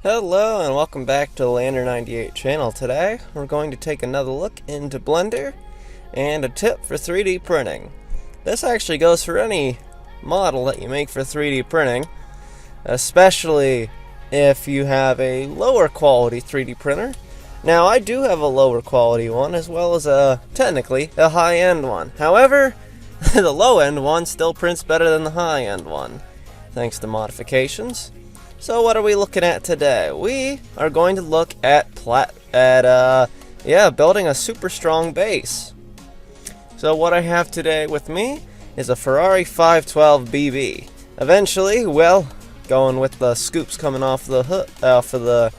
Hello and welcome back to the Leander 98 channel. Today we're going to take another look into Blender and a tip for 3D printing. This actually goes for any model that you make for 3D printing, especially if you have a lower quality 3D printer. Now I do have a lower quality one as well as technically a high-end one. However, the low-end one still prints better than the high-end one, thanks to modifications. So what are we looking at today? We are going to look at building a super strong base. So what I have today with me is a Ferrari 512 BB. Eventually, well, going with the scoops coming off the hood, for the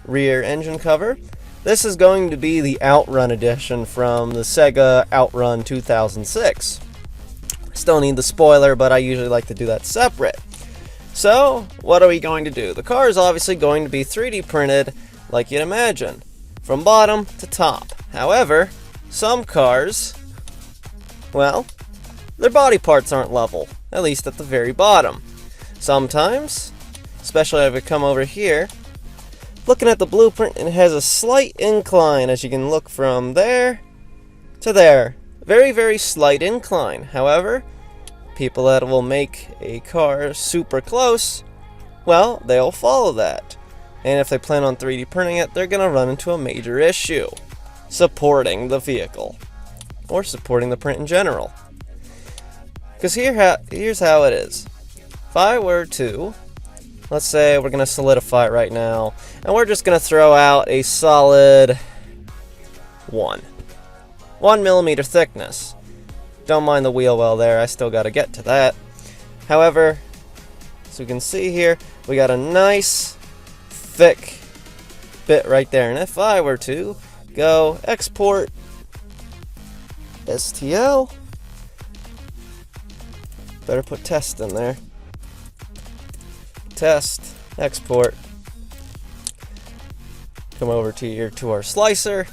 rear engine cover. This is going to be the Outrun edition from the Sega Outrun 2006. Still need the spoiler, but I usually like to do that separate. So, what are we going to do? The car is obviously going to be 3D printed like you'd imagine, from bottom to top. However, some cars, well, their body parts aren't level, at least at the very bottom. Sometimes, especially if we come over here, looking at the blueprint, it has a slight incline, as you can look from there to there. Very, very slight incline. However, people that will make a car super close, well, they'll follow that. And if they plan on 3D printing it, they're going to run into a major issue supporting the vehicle, or supporting the print in general. Because here's how it is. If I were to, let's say we're going to solidify it right now, and we're just going to throw out a solid 1 millimeter thickness. Don't mind the wheel well there, I still got to get to that. However, as we can see here, we got a nice thick bit right there. And if I were to go export STL, better put test in there. Test, export. Come over to our slicer.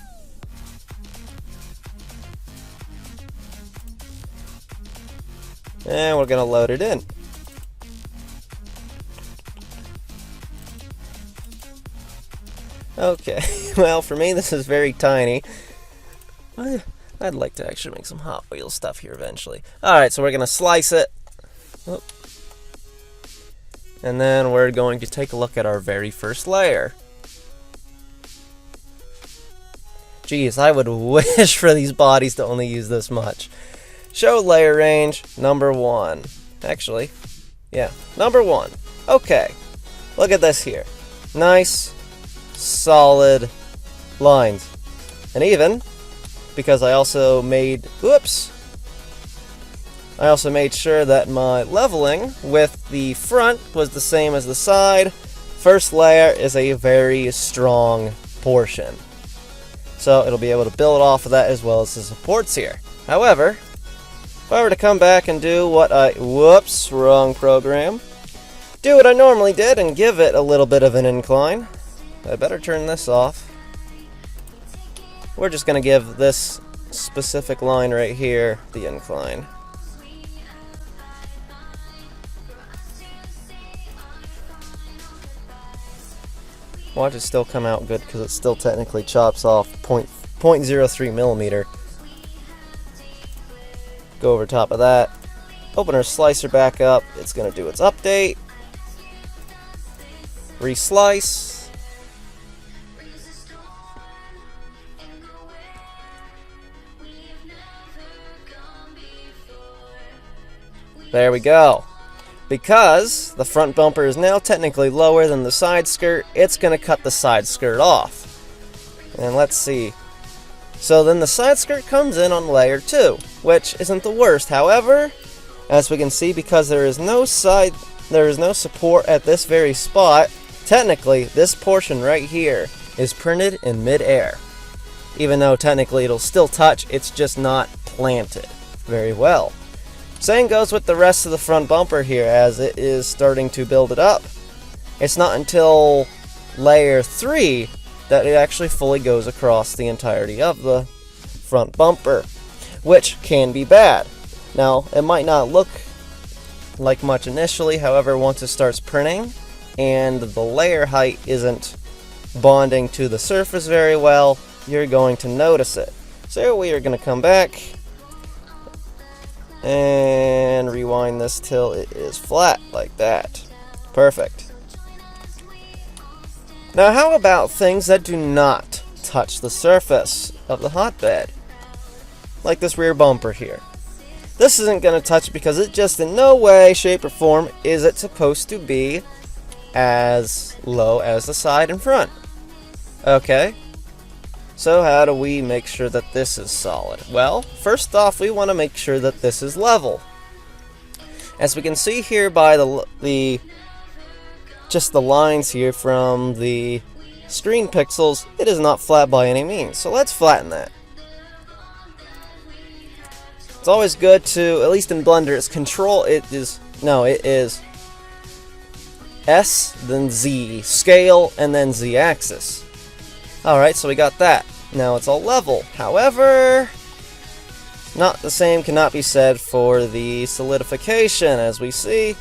And we're going to load it in. Okay, well for me this is very tiny. I'd like to actually make some Hot Wheels stuff here eventually. Alright, so we're going to slice it. Oop. And then we're going to take a look at our very first layer. Geez, I would wish for these bodies to only use this much. Show layer range, number 1. Actually, yeah, number 1. Okay, look at this here. Nice, solid lines. And even, because I also made sure that my leveling with the front was the same as the side. First layer is a very strong portion, so it'll be able to build off of that as well as the supports here. However, if I were to come back and do what wrong program. Do what I normally did and give it a little bit of an incline. I better turn this off. We're just going to give this specific line right here the incline. Watch it still come out good because it still technically chops off 0.03 millimeter. Go over top of that, open our slicer back up, it's going to do its update, reslice, there we go. Because the front bumper is now technically lower than the side skirt, it's going to cut the side skirt off. And let's see. So then the side skirt comes in on layer 2, which isn't the worst. However, as we can see, because there is no support at this very spot, technically this portion right here is printed in mid-air. Even though technically it'll still touch, it's just not planted very well. Same goes with the rest of the front bumper here, as it is starting to build it up. It's not until layer 3 that it actually fully goes across the entirety of the front bumper, which can be bad. Now, it might not look like much initially, however, once it starts printing, and the layer height isn't bonding to the surface very well, you're going to notice it. So we are going to come back and rewind this till it is flat like that. Perfect. Now how about things that do not touch the surface of the hotbed? Like this rear bumper here. This isn't going to touch because it just in no way, shape, or form is it supposed to be as low as the side and front. Okay, so how do we make sure that this is solid? Well, first off, we want to make sure that this is level. As we can see here by just the lines here from the screen pixels, it is not flat by any means. So let's flatten that. It's always good to, at least in Blender, it is S, then Z, scale, and then Z axis. Alright, so we got that. Now it's all level. However, not the same cannot be said for the solidification. As we see,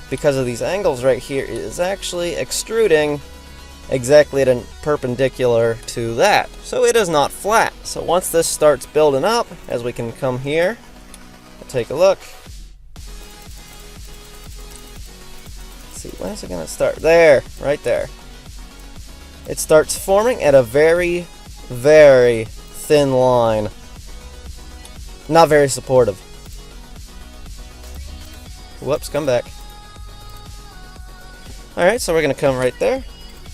because of these angles right here, it is actually extruding exactly perpendicular to that. So it is not flat. So once this starts building up, as we can come here and take a look. Let's see, when is it going to start? There, right there. It starts forming at a very, very thin line. Not very supportive. Whoops, come back. Alright, so we're going to come right there.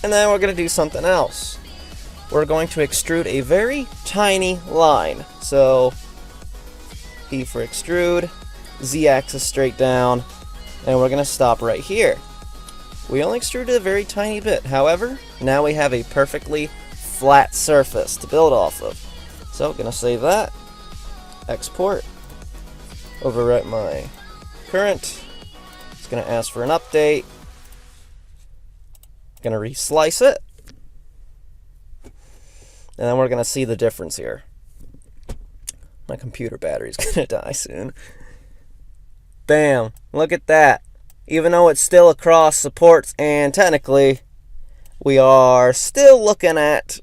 And then we're going to do something else. We're going to extrude a very tiny line. So, P for extrude, Z-axis straight down, and we're going to stop right here. We only extruded a very tiny bit. However, now we have a perfectly flat surface to build off of. So, I'm going to save that. Export. Overwrite my current. It's going to ask for an update. Going to reslice it. And then we're going to see the difference here. My computer battery's going to die soon. Bam. Look at that. Even though it's still across supports, and technically we are still looking at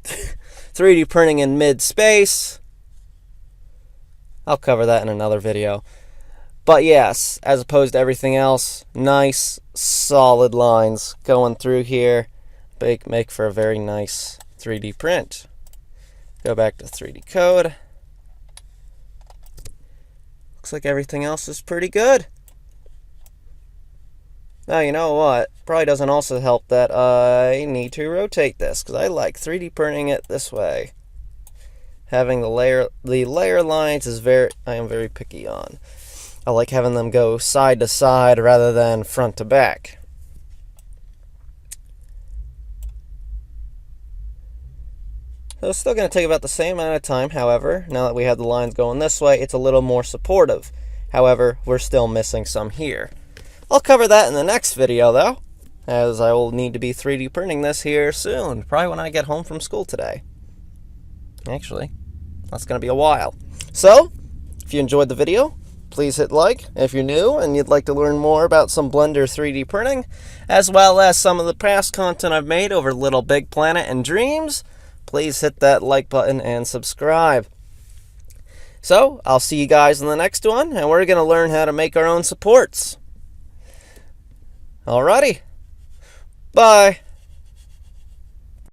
3D printing in mid-space. I'll cover that in another video. But yes, as opposed to everything else, nice, solid lines going through here. Make for a very nice 3D print. Go back to 3D code. Looks like everything else is pretty good. Now, you know what? Probably doesn't also help that I need to rotate this, because I like 3D printing it this way. Having the layer lines I am very picky on. I like having them go side to side rather than front to back. So it's still going to take about the same amount of time. However, now that we have the lines going this way, it's a little more supportive. However, we're still missing some here. I'll cover that in the next video, though, as I will need to be 3D printing this here soon, probably when I get home from school today. Actually, that's going to be a while. So, if you enjoyed the video, please hit like. If you're new and you'd like to learn more about some Blender 3D printing, as well as some of the past content I've made over Little Big Planet and Dreams, please hit that like button and subscribe. So, I'll see you guys in the next one, and we're going to learn how to make our own supports. Alrighty. Bye.